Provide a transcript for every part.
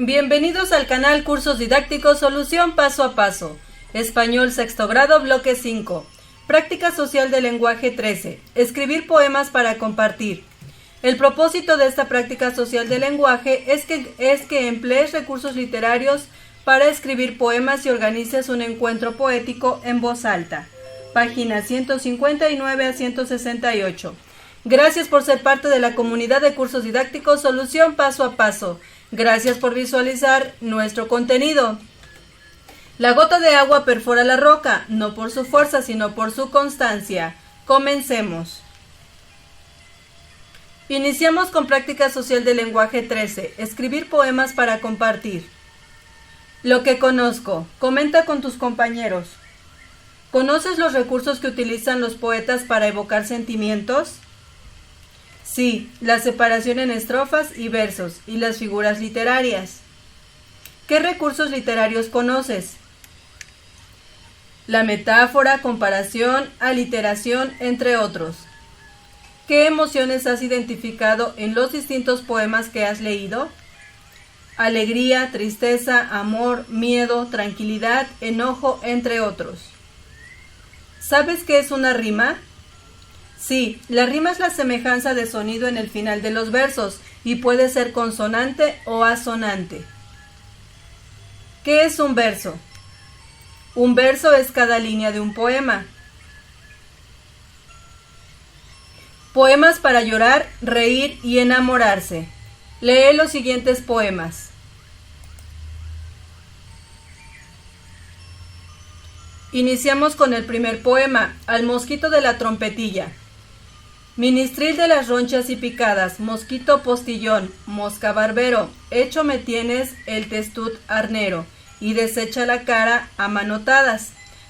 Bienvenidos al canal Cursos Didácticos Solución Paso a Paso. Español sexto grado, bloque 5. Práctica social del lenguaje 13. Escribir poemas para compartir. El propósito de esta práctica social del lenguaje es que emplees recursos literarios para escribir poemas y organices un encuentro poético en voz alta. Páginas 159 a 168. Gracias por ser parte de la comunidad de cursos didácticos Solución Paso a Paso. Gracias por visualizar nuestro contenido. La gota de agua perfora la roca, no por su fuerza, sino por su constancia. Comencemos. Iniciamos con práctica social del lenguaje 13. Escribir poemas para compartir. Lo que conozco. Comenta con tus compañeros. ¿Conoces los recursos que utilizan los poetas para evocar sentimientos? Sí, la separación en estrofas y versos y las figuras literarias. ¿Qué recursos literarios conoces? La metáfora, comparación, aliteración, entre otros. ¿Qué emociones has identificado en los distintos poemas que has leído? Alegría, tristeza, amor, miedo, tranquilidad, enojo, entre otros. ¿Sabes qué es una rima? Sí, la rima es la semejanza de sonido en el final de los versos y puede ser consonante o asonante. ¿Qué es un verso? Un verso es cada línea de un poema. Poemas para llorar, reír y enamorarse. Lee los siguientes poemas. Iniciamos con el primer poema, Al mosquito de la trompetilla. Ministril de las ronchas y picadas, mosquito postillón, mosca barbero, hecho me tienes el testut arnero, y desecha la cara a manotadas.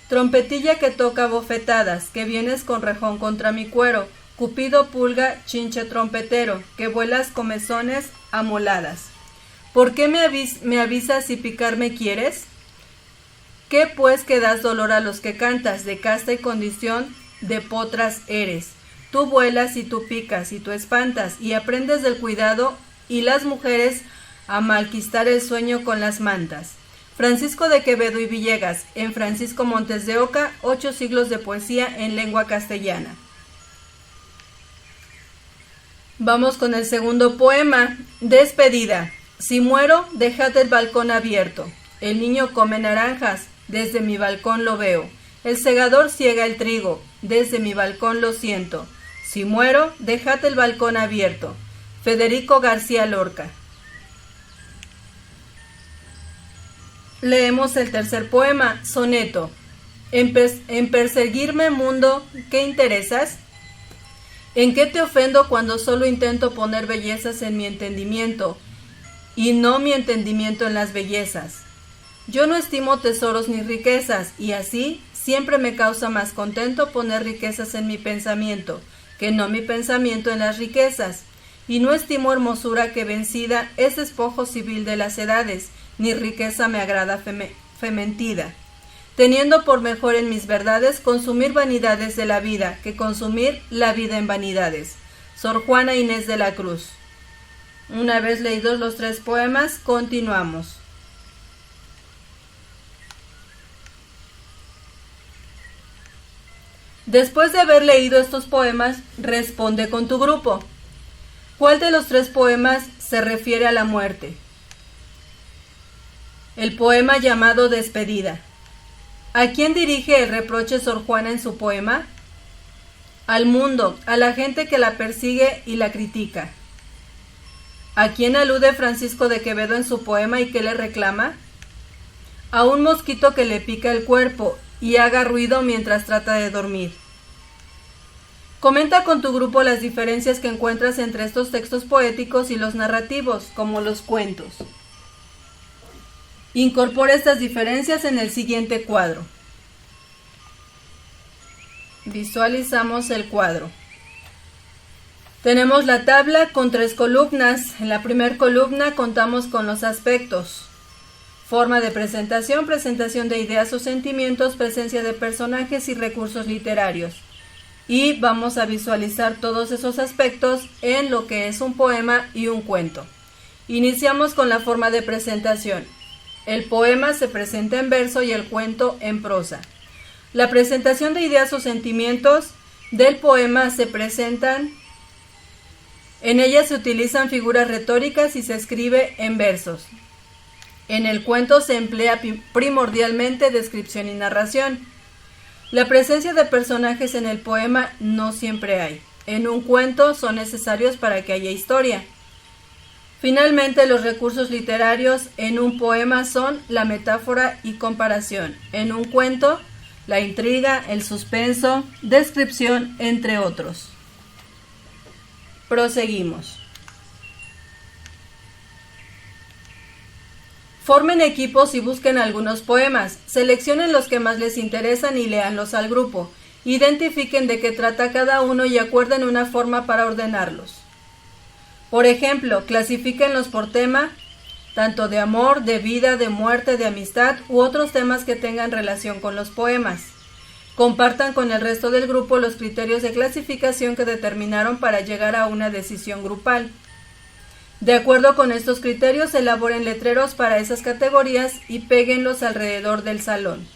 Trompetilla que toca bofetadas, que vienes con rejón contra mi cuero, cupido pulga, chinche trompetero, que vuelas comezones amoladas. ¿Por qué me avisas si picarme quieres? ¿Qué pues que das dolor a los que cantas, de casta y condición de potras eres? Tú vuelas y tú picas y tú espantas y aprendes del cuidado y las mujeres a malquistar el sueño con las mantas. Francisco de Quevedo y Villegas, en Francisco Montes de Oca, 8 siglos de poesía en lengua castellana. Vamos con el segundo poema, Despedida. Si muero, dejad el balcón abierto. El niño come naranjas, desde mi balcón lo veo. El segador ciega el trigo, desde mi balcón lo siento. Si muero, dejad el balcón abierto. Federico García Lorca. Leemos el tercer poema, Soneto. En perseguirme, mundo, ¿qué interesas? ¿En qué te ofendo cuando solo intento poner bellezas en mi entendimiento y no mi entendimiento en las bellezas? Yo no estimo tesoros ni riquezas, y así siempre me causa más contento poner riquezas en mi pensamiento, que no mi pensamiento en las riquezas. Y no estimo hermosura que vencida es despojo civil de las edades, ni riqueza me agrada fementida. Teniendo por mejor en mis verdades consumir vanidades de la vida, que consumir la vida en vanidades. Sor Juana Inés de la Cruz. Una vez leídos los 3 poemas, continuamos. Después de haber leído estos poemas, responde con tu grupo. ¿Cuál de los 3 poemas se refiere a la muerte? El poema llamado Despedida. ¿A quién dirige el reproche Sor Juana en su poema? Al mundo, a la gente que la persigue y la critica. ¿A quién alude Francisco de Quevedo en su poema y qué le reclama? A un mosquito que le pica el cuerpo y haga ruido mientras trata de dormir. Comenta con tu grupo las diferencias que encuentras entre estos textos poéticos y los narrativos, como los cuentos. Incorpora estas diferencias en el siguiente cuadro. Visualizamos el cuadro. Tenemos la tabla con 3 columnas. En la primera columna contamos con los aspectos. Forma de presentación, presentación de ideas o sentimientos, presencia de personajes y recursos literarios. Y vamos a visualizar todos esos aspectos en lo que es un poema y un cuento. Iniciamos con la forma de presentación. El poema se presenta en verso y el cuento en prosa. La presentación de ideas o sentimientos del poema se presentan. En ella se utilizan figuras retóricas y se escribe en versos. En el cuento se emplea primordialmente descripción y narración. La presencia de personajes en el poema no siempre hay. En un cuento son necesarios para que haya historia. Finalmente, los recursos literarios en un poema son la metáfora y comparación. En un cuento, la intriga, el suspenso, descripción, entre otros. Proseguimos. Formen equipos y busquen algunos poemas. Seleccionen los que más les interesan y léanlos al grupo. Identifiquen de qué trata cada uno y acuerden una forma para ordenarlos. Por ejemplo, clasifíquenlos por tema, tanto de amor, de vida, de muerte, de amistad u otros temas que tengan relación con los poemas. Compartan con el resto del grupo los criterios de clasificación que determinaron para llegar a una decisión grupal. De acuerdo con estos criterios, elaboren letreros para esas categorías y péguenlos alrededor del salón.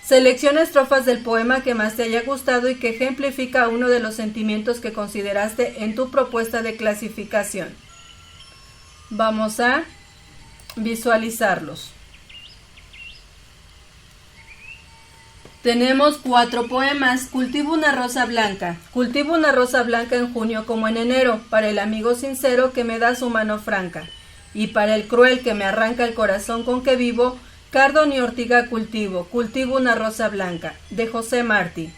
Selecciona estrofas del poema que más te haya gustado y que ejemplifica uno de los sentimientos que consideraste en tu propuesta de clasificación. Vamos a visualizarlos. Tenemos 4 poemas. Cultivo una rosa blanca. Cultivo una rosa blanca en junio como en enero, para el amigo sincero que me da su mano franca, y para el cruel que me arranca el corazón con que vivo, cardo ni ortiga cultivo, cultivo una rosa blanca, de José Martí.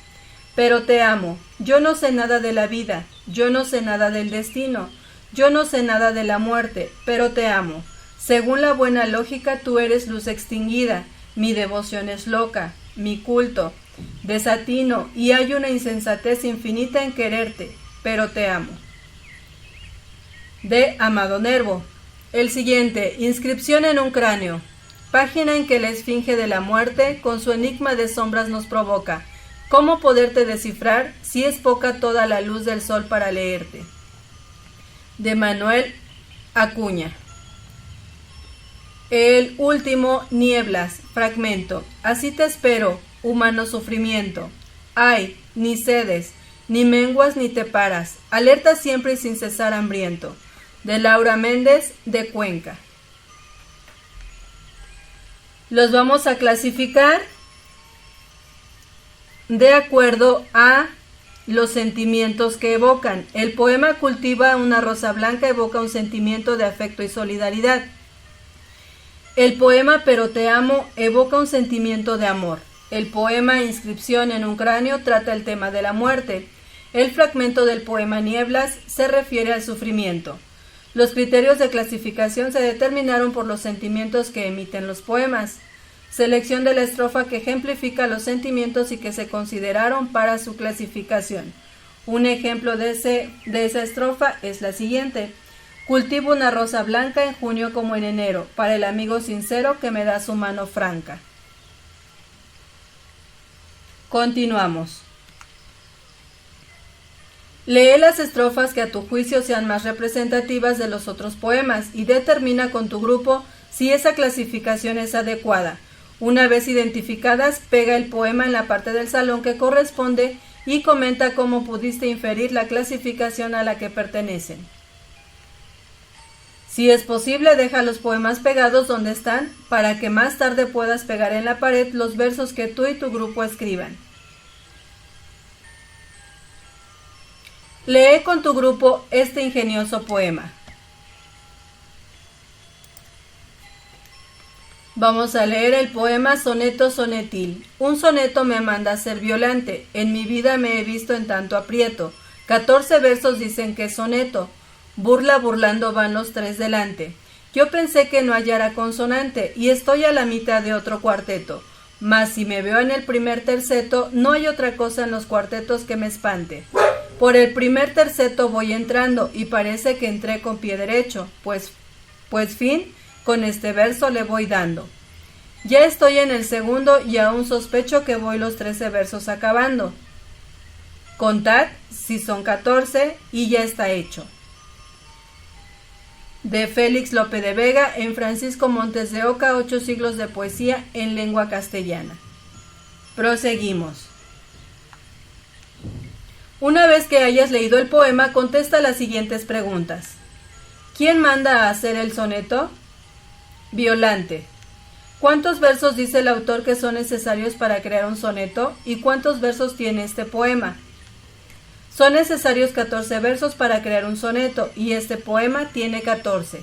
Pero te amo, yo no sé nada de la vida, yo no sé nada del destino, yo no sé nada de la muerte, pero te amo. Según la buena lógica, tú eres luz extinguida, mi devoción es loca, mi culto, desatino, y hay una insensatez infinita en quererte, pero te amo. De Amado Nervo. El siguiente, inscripción en un cráneo. Página en que la esfinge de la muerte con su enigma de sombras nos provoca. ¿Cómo poderte descifrar si es poca toda la luz del sol para leerte? De Manuel Acuña. El último, nieblas, fragmento. Así te espero, humano sufrimiento. Ay, ni cedes, ni menguas ni te paras, alerta siempre y sin cesar hambriento. De Laura Méndez, de Cuenca. Los vamos a clasificar de acuerdo a los sentimientos que evocan. El poema Cultiva una rosa blanca evoca un sentimiento de afecto y solidaridad. El poema Pero te amo evoca un sentimiento de amor. El poema Inscripción en un cráneo trata el tema de la muerte. El fragmento del poema Nieblas se refiere al sufrimiento. Los criterios de clasificación se determinaron por los sentimientos que emiten los poemas. Selección de la estrofa que ejemplifica los sentimientos y que se consideraron para su clasificación. Un ejemplo de esa estrofa es la siguiente. Cultivo una rosa blanca en junio como en enero, para el amigo sincero que me da su mano franca. Continuamos. Lee las estrofas que a tu juicio sean más representativas de los otros poemas y determina con tu grupo si esa clasificación es adecuada. Una vez identificadas, pega el poema en la parte del salón que corresponde y comenta cómo pudiste inferir la clasificación a la que pertenecen. Si es posible, deja los poemas pegados donde están para que más tarde puedas pegar en la pared los versos que tú y tu grupo escriban. Lee con tu grupo este ingenioso poema. Vamos a leer el poema Soneto Sonetil. Un soneto me manda a ser violante. En mi vida me he visto en tanto aprieto. 14 versos dicen que es soneto. Burla burlando van los 3 delante. Yo pensé que no hallara consonante y estoy a la mitad de otro cuarteto. Mas si me veo en el primer terceto, no hay otra cosa en los cuartetos que me espante. Por el primer terceto voy entrando y parece que entré con pie derecho, pues fin, con este verso le voy dando. Ya estoy en el segundo y aún sospecho que voy los 13 versos acabando. Contad si son 14 y ya está hecho. de Félix Lope de Vega en Francisco Montes de Oca, 8 siglos de poesía en lengua castellana. Proseguimos. Una vez que hayas leído el poema, contesta las siguientes preguntas. ¿Quién manda a hacer el soneto? Violante. ¿Cuántos versos dice el autor que son necesarios para crear un soneto y cuántos versos tiene este poema? Son necesarios 14 versos para crear un soneto y este poema tiene 14.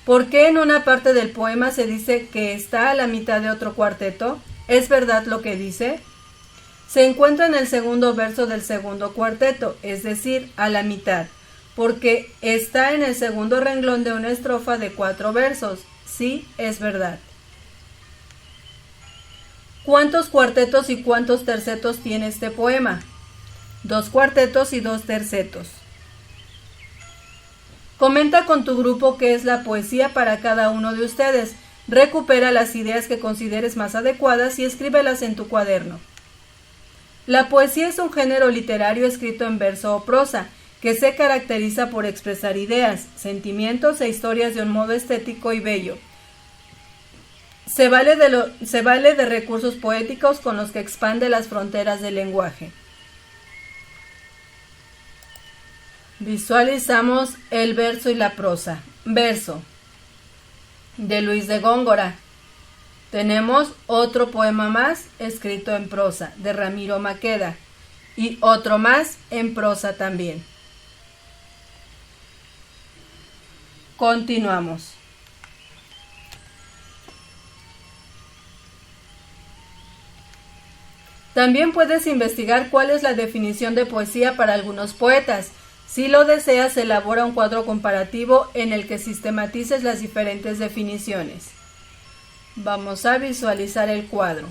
¿Por qué en una parte del poema se dice que está a la mitad de otro cuarteto? ¿Es verdad lo que dice? Se encuentra en el segundo verso del segundo cuarteto, es decir, a la mitad, porque está en el segundo renglón de una estrofa de 4 versos. Sí, es verdad. ¿Cuántos cuartetos y cuántos tercetos tiene este poema? 2 cuartetos y 2 tercetos. Comenta con tu grupo qué es la poesía para cada uno de ustedes. Recupera las ideas que consideres más adecuadas y escríbelas en tu cuaderno. La poesía es un género literario escrito en verso o prosa, que se caracteriza por expresar ideas, sentimientos e historias de un modo estético y bello. Se vale de recursos poéticos con los que expande las fronteras del lenguaje. Visualizamos el verso y la prosa. Verso de Luis de Góngora. Tenemos otro poema más escrito en prosa de Ramiro Maqueda y otro más en prosa también. Continuamos. También puedes investigar cuál es la definición de poesía para algunos poetas. Si lo deseas, elabora un cuadro comparativo en el que sistematices las diferentes definiciones. Vamos a visualizar el cuadro,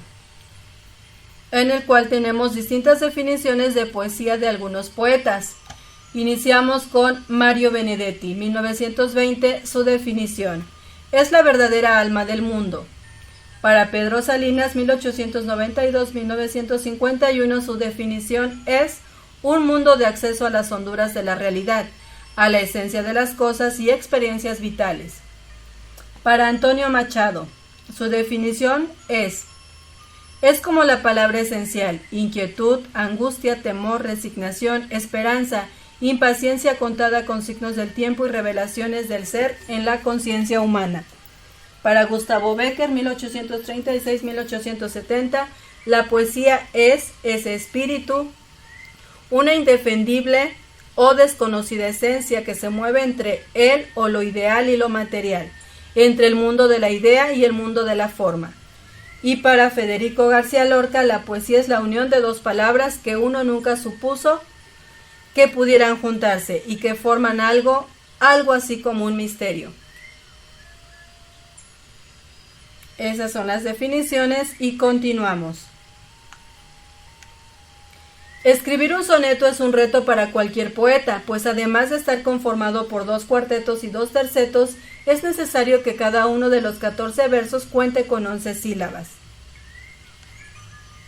en el cual tenemos distintas definiciones de poesía de algunos poetas. Iniciamos con Mario Benedetti, 1920, su definición. Es la verdadera alma del mundo. Para Pedro Salinas, 1892-1951, su definición es un mundo de acceso a las honduras de la realidad, a la esencia de las cosas y experiencias vitales. Para Antonio Machado, su definición es como la palabra esencial, inquietud, angustia, temor, resignación, esperanza, impaciencia contada con signos del tiempo y revelaciones del ser en la conciencia humana. Para Gustavo Bécquer, 1836-1870, la poesía es ese espíritu, una indefendible o desconocida esencia que se mueve entre él o lo ideal y lo material, entre el mundo de la idea y el mundo de la forma. Y para Federico García Lorca, la poesía es la unión de dos palabras que uno nunca supuso que pudieran juntarse y que forman algo así como un misterio. Esas son las definiciones y continuamos. Escribir un soneto es un reto para cualquier poeta, pues además de estar conformado por 2 cuartetos y 2 tercetos, es necesario que cada uno de los 14 versos cuente con 11 sílabas.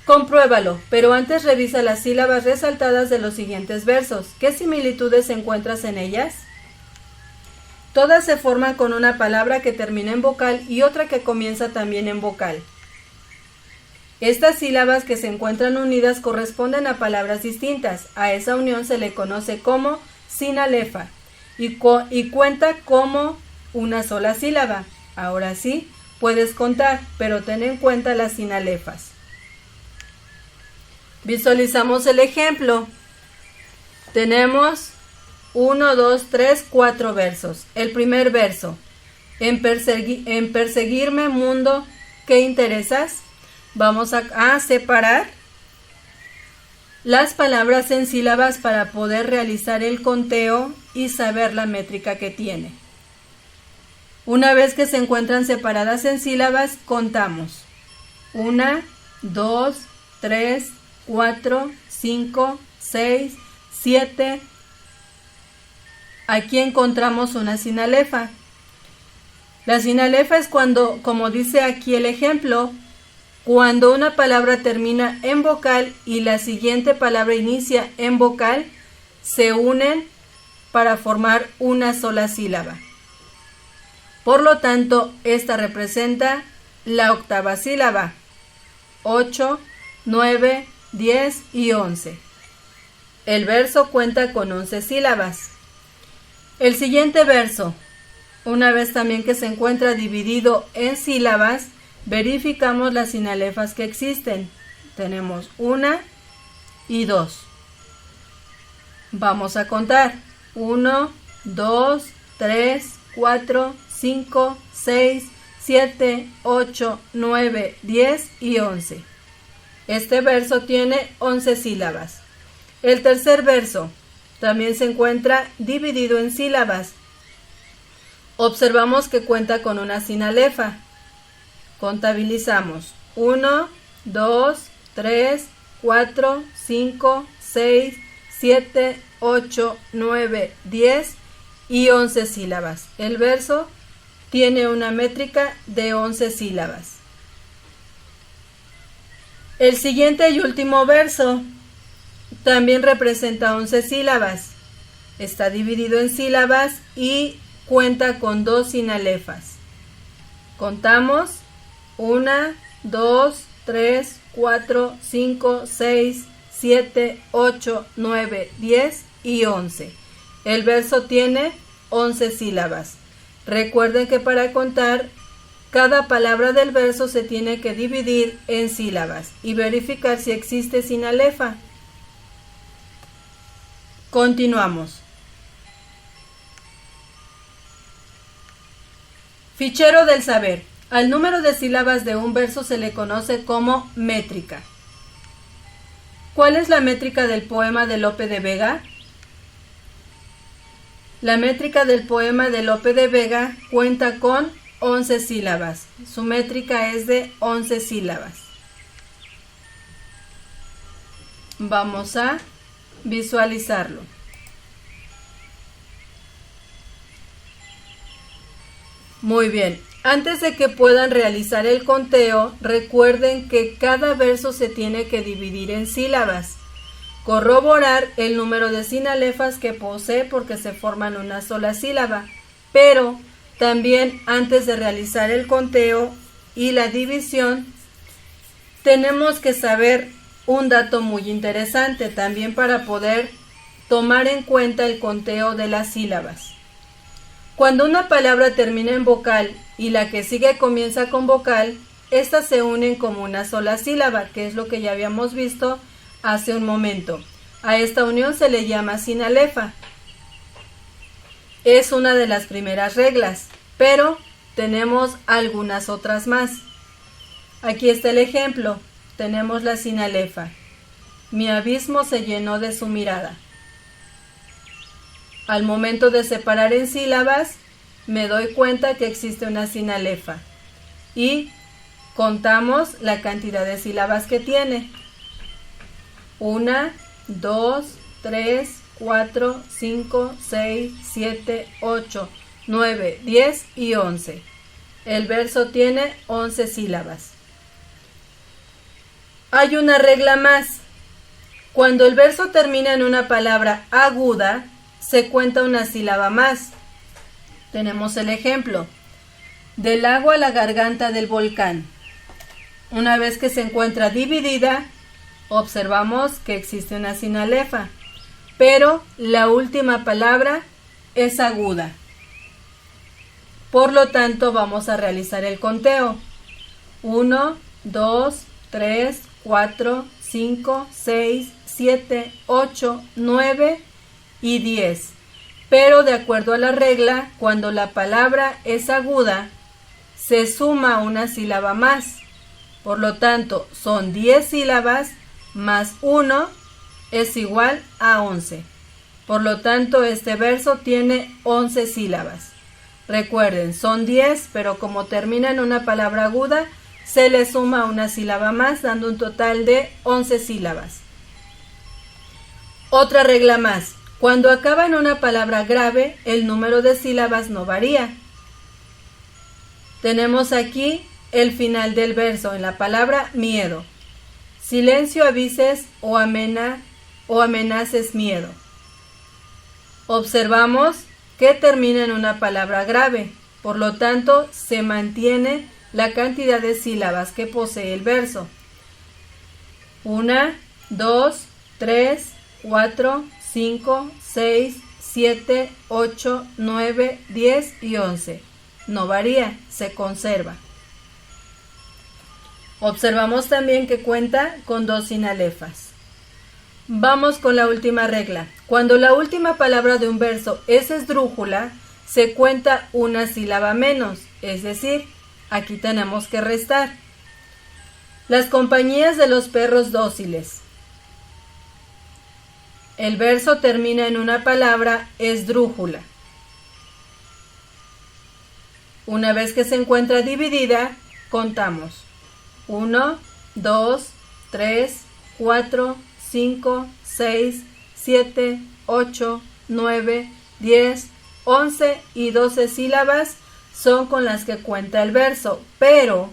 Compruébalo, pero antes revisa las sílabas resaltadas de los siguientes versos. ¿Qué similitudes encuentras en ellas? Todas se forman con una palabra que termina en vocal y otra que comienza también en vocal. Estas sílabas que se encuentran unidas corresponden a palabras distintas. A esa unión se le conoce como sinalefa y cuenta como una sola sílaba. Ahora sí, puedes contar, pero ten en cuenta las sinalefas. Visualizamos el ejemplo. Tenemos 1, 2, 3, 4 versos. El primer verso. En perseguirme, mundo, ¿qué interesas? Vamos a separar las palabras en sílabas para poder realizar el conteo y saber la métrica que tiene. Una vez que se encuentran separadas en sílabas, contamos. 1, 2, 3, 4, 5, 6, 7. Aquí encontramos una sinalefa. La sinalefa es cuando, como dice aquí el ejemplo, cuando una palabra termina en vocal y la siguiente palabra inicia en vocal, se unen para formar una sola sílaba. Por lo tanto, esta representa la octava sílaba: 8, 9, 10 y 11. El verso cuenta con 11 sílabas. El siguiente verso, una vez también que se encuentra dividido en sílabas, verificamos las sinalefas que existen. Tenemos 1 y 2. Vamos a contar: 1, 2, 3, 4, 5, 6, 7, 8, 9, 10 y 11. Este verso tiene 11 sílabas. El tercer verso también se encuentra dividido en sílabas. Observamos que cuenta con una sinalefa. Contabilizamos: 1, 2, 3, 4, 5, 6, 7, 8, 9, 10 y 11 sílabas. El verso tiene una métrica de 11 sílabas. El siguiente y último verso también representa 11 sílabas. Está dividido en sílabas y cuenta con 2 sinalefas. Contamos: 1, 2, 3, 4, 5, 6, 7, 8, 9, 10 y 11. El verso tiene 11 sílabas. Recuerden que para contar, cada palabra del verso se tiene que dividir en sílabas y verificar si existe sinalefa. Continuamos. Fichero del saber. Al número de sílabas de un verso se le conoce como métrica. ¿Cuál es la métrica del poema de Lope de Vega? La métrica del poema de Lope de Vega cuenta con 11 sílabas. Su métrica es de 11 sílabas. Vamos a visualizarlo. Muy bien. Antes de que puedan realizar el conteo, recuerden que cada verso se tiene que dividir en sílabas. Corroborar el número de sinalefas que posee porque se forman una sola sílaba. Pero también antes de realizar el conteo y la división, tenemos que saber un dato muy interesante también para poder tomar en cuenta el conteo de las sílabas. Cuando una palabra termina en vocal y la que sigue comienza con vocal, estas se unen como una sola sílaba, que es lo que ya habíamos visto hace un momento. A esta unión se le llama sinalefa. Es una de las primeras reglas, pero tenemos algunas otras más. Aquí está el ejemplo. Tenemos la sinalefa. Mi abismo se llenó de su mirada. Al momento de separar en sílabas, me doy cuenta que existe una sinalefa y contamos la cantidad de sílabas que tiene. 1, 2, 3, 4, 5, 6, 7, 8, 9, 10 y 11. El verso tiene 11 sílabas. Hay una regla más. Cuando el verso termina en una palabra aguda, se cuenta una sílaba más. Tenemos el ejemplo: del agua a la garganta del volcán. Una vez que se encuentra dividida, observamos que existe una sinalefa, pero la última palabra es aguda. Por lo tanto, vamos a realizar el conteo. 1, 2, 3, 4, 5, 6, 7, 8, 9 y 10. Pero de acuerdo a la regla, cuando la palabra es aguda, se suma una sílaba más. Por lo tanto, son 10 sílabas más 1 es igual a 11. Por lo tanto, este verso tiene 11 sílabas. Recuerden, son 10, pero como termina en una palabra aguda, se le suma una sílaba más, dando un total de 11 sílabas. Otra regla más. Cuando acaba en una palabra grave, el número de sílabas no varía. Tenemos aquí el final del verso en la palabra miedo. Silencio avises o amenaces miedo. Observamos que termina en una palabra grave, por lo tanto se mantiene la cantidad de sílabas que posee el verso. 1, 2, 3, 4, 5, 6, 7, 8, 9, 10 y 11. No varía, se conserva. Observamos también que cuenta con 2 sinalefas. Vamos con la última regla. Cuando la última palabra de un verso es esdrújula, se cuenta una sílaba menos, es decir, aquí tenemos que restar. Las compañías de los perros dóciles. El verso termina en una palabra esdrújula. Una vez que se encuentra dividida, contamos. 1, 2, 3, 4, 5, 6, 7, 8, 9, 10, 11 y 12 sílabas son con las que cuenta el verso, pero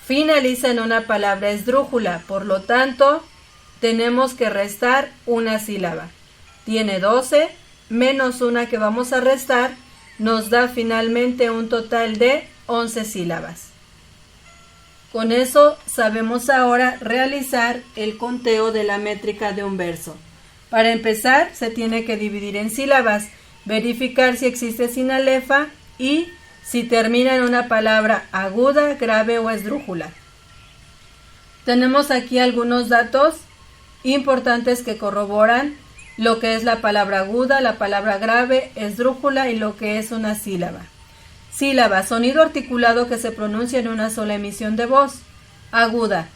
finaliza en una palabra esdrújula, por lo tanto, tenemos que restar una sílaba. Tiene 12 menos una que vamos a restar, nos da finalmente un total de 11 sílabas. Con eso sabemos ahora realizar el conteo de la métrica de un verso. Para empezar, se tiene que dividir en sílabas, verificar si existe sinalefa y si termina en una palabra aguda, grave o esdrújula. Tenemos aquí algunos datos importantes que corroboran lo que es la palabra aguda, la palabra grave, esdrújula y lo que es una sílaba. Sílaba, sonido articulado que se pronuncia en una sola emisión de voz. Aguda,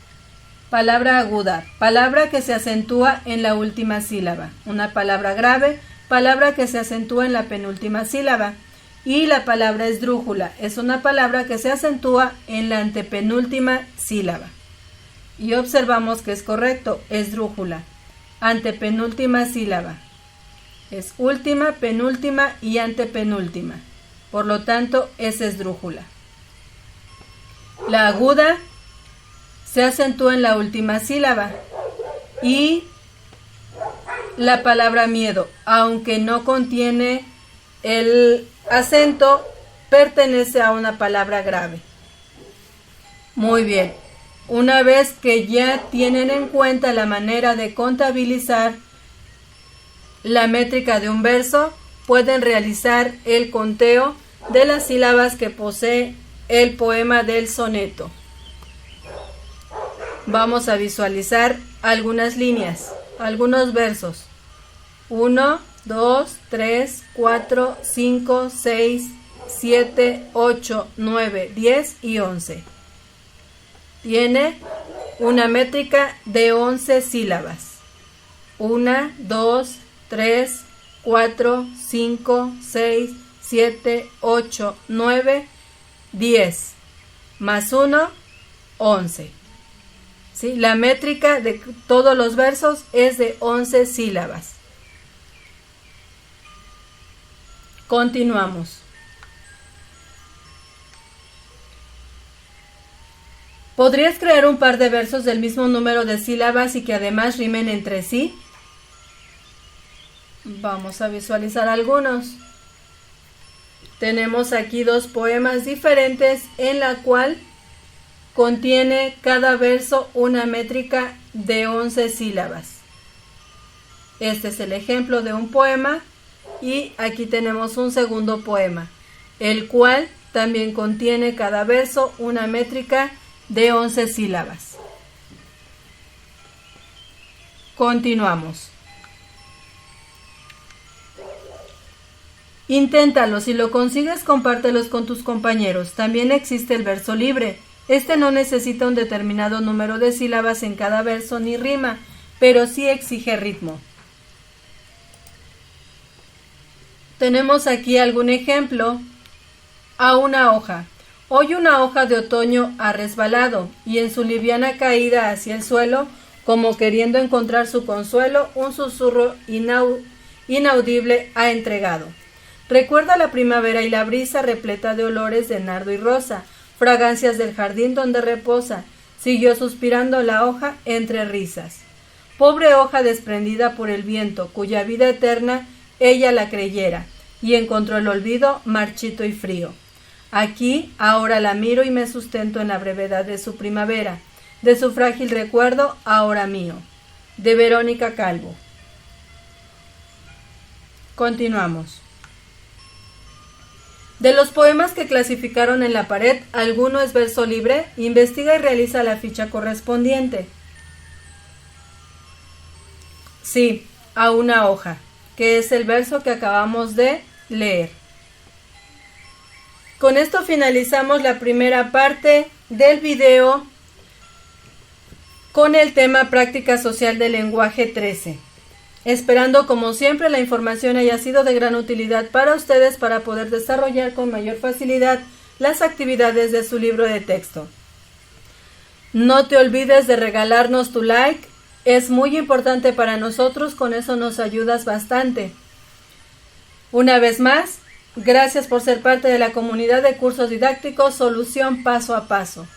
palabra que se acentúa en la última sílaba. Una palabra grave, palabra que se acentúa en la penúltima sílaba. Y la palabra esdrújula es una palabra que se acentúa en la antepenúltima sílaba. Y observamos que es correcto, esdrújula, antepenúltima sílaba. Es última, penúltima y antepenúltima. Por lo tanto, es esdrújula. La aguda se acentúa en la última sílaba. Y la palabra miedo, aunque no contiene el acento, pertenece a una palabra grave. Muy bien. Una vez que ya tienen en cuenta la manera de contabilizar la métrica de un verso, pueden realizar el conteo de las sílabas que posee el poema del soneto. Vamos a visualizar algunas líneas, algunos versos. 1, 2, 3, 4, 5, 6, 7, 8, 9, 10 y 11. Tiene una métrica de 11 sílabas. 1, 2, 3, 4, 5, 6, 7, 8, 9, 10. Más 1, 11. ¿Sí? La métrica de todos los versos es de 11 sílabas. Continuamos. ¿Podrías crear un par de versos del mismo número de sílabas y que además rimen entre sí? Vamos a visualizar algunos. Tenemos aquí 2 poemas diferentes en la cual contiene cada verso una métrica de 11 sílabas. Este es el ejemplo de un poema y aquí tenemos un segundo poema, el cual también contiene cada verso una métrica de 11 sílabas. Continuamos. Inténtalo, si lo consigues, compártelos con tus compañeros. También existe el verso libre. Este no necesita un determinado número de sílabas en cada verso ni rima, pero sí exige ritmo. Tenemos aquí algún ejemplo. A una hoja. Hoy una hoja de otoño ha resbalado y en su liviana caída hacia el suelo, como queriendo encontrar su consuelo, un susurro inaudible ha entregado. Recuerda la primavera y la brisa repleta de olores de nardo y rosa, fragancias del jardín donde reposa, siguió suspirando la hoja entre risas. pobre hoja desprendida por el viento, cuya vida eterna ella la creyera, y encontró el olvido marchito y frío. Aquí, ahora la miro y me sustento en la brevedad de su primavera, de su frágil recuerdo, ahora mío. De Verónica Calvo. Continuamos. De los poemas que clasificaron en la pared, alguno es verso libre, investiga y realiza la ficha correspondiente. Sí, a una hoja, que es el verso que acabamos de leer. Con esto finalizamos la primera parte del video con el tema Práctica Social del Lenguaje 13. Esperando como siempre la información haya sido de gran utilidad para ustedes para poder desarrollar con mayor facilidad las actividades de su libro de texto. No te olvides de regalarnos tu like, es muy importante para nosotros, con eso nos ayudas bastante. Una vez más, gracias por ser parte de la comunidad de cursos didácticos Solución Paso a Paso.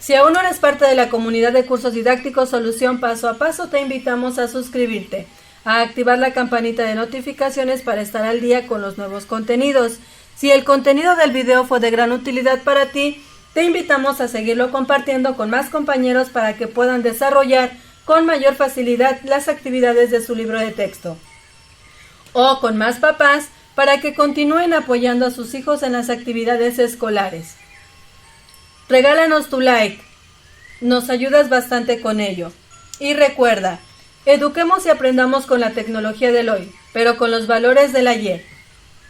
Si aún no eres parte de la comunidad de cursos didácticos Solución Paso a Paso, te invitamos a suscribirte, a activar la campanita de notificaciones para estar al día con los nuevos contenidos. Si el contenido del video fue de gran utilidad para ti, te invitamos a seguirlo compartiendo con más compañeros para que puedan desarrollar con mayor facilidad las actividades de su libro de texto. O con más papás para que continúen apoyando a sus hijos en las actividades escolares. Regálanos tu like, nos ayudas bastante con ello. Y recuerda, eduquemos y aprendamos con la tecnología del hoy, pero con los valores del ayer.